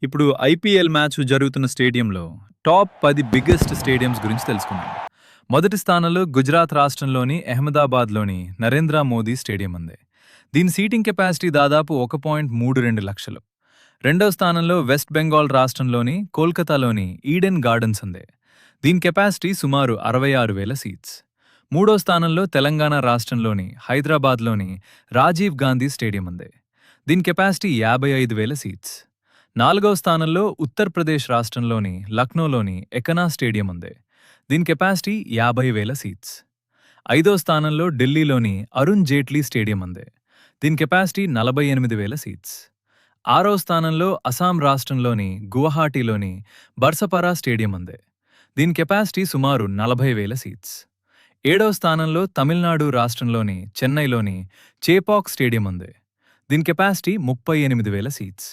ఇప్పుడు IPL match జరుగుతున్న స్టేడియంలో టాప్ 10 బిగ్గెస్ట్ స్టేడియంస్ గురించి తెలుసుకుందాం. మొదటి స్థానంలో గుజరాత్ రాష్ట్రంలోని అహ్మదాబాద్లోని నరేంద్ర మోదీ స్టేడియం ఉంది. దీని సీటింగ్ కెపాసిటీ దాదాపు 1.32 లక్షలు. రెండవ స్థానంలో వెస్ట్ బెంగాల్ రాష్ట్రంలోని కోల్కతాలోని ఈడెన్ గార్డెన్స్ ఉంది. దీని కెపాసిటీ సుమారు 66,000 సీట్స్. మూడో స్థానంలో తెలంగాణ రాష్ట్రంలోని హైదరాబాద్లోని రాజీవ్ గాంధీ స్టేడియం ఉంది. దీని కెపాసిటీ 55,000 సీట్స్. నాలుగవ స్థానంలో ఉత్తరప్రదేశ్ రాష్ట్రంలోని లక్నోలోని ఎకనా స్టేడియం ఉంది. దీని కెపాసిటీ 50,000 సీట్స్. ఐదో స్థానంలో ఢిల్లీలోని అరుణ్ జైట్లీ స్టేడియం ఉంది. దీని కెపాసిటీ 48,000 సీట్స్. ఆరో స్థానంలో అస్సాం రాష్ట్రంలోని గువహాటీలోని బర్సపరా స్టేడియం ఉంది. దీని కెపాసిటీ సుమారు 40,000 సీట్స్. ఏడవ స్థానంలో తమిళనాడు రాష్ట్రంలోని చెన్నైలోని చేపాక్ స్టేడియం ఉంది. దీని కెపాసిటీ 38,000 సీట్స్.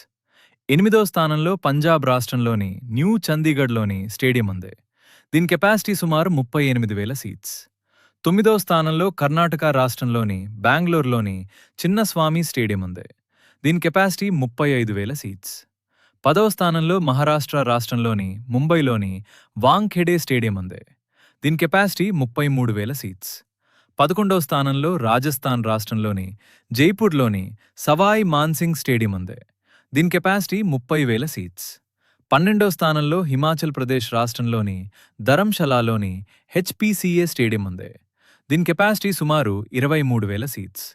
ఎనిమిదో స్థానంలో పంజాబ్ రాష్ట్రంలోని న్యూ చండీగఢ్లోని స్టేడియం ఉంది. దీని కెపాసిటీ సుమారు 38,000 సీట్స్. తొమ్మిదో స్థానంలో కర్ణాటక రాష్ట్రంలోని బెంగళూరులోని చిన్నస్వామి స్టేడియం ఉంది. దీని కెపాసిటీ 35,000 సీట్స్. పదవ స్థానంలో మహారాష్ట్ర రాష్ట్రంలోని ముంబైలోని వాంఖెడే స్టేడియం ఉంది. దీని కెపాసిటీ 33,000 సీట్స్. 11వ స్థానంలో రాజస్థాన్ రాష్ట్రంలోని జైపూర్లోని సవాయ్ మాన్సింగ్ స్టేడియం ఉంది. దీని కెపాసిటీ 30,000 సీట్స్. 12వ స్థానంలో హిమాచల్ ప్రదేశ్ రాష్ట్రంలోని ధరంశలాలోని హెచ్పిసిఏ స్టేడియం ఉంది. దీని కెపాసిటీ సుమారు 23,000 సీట్స్.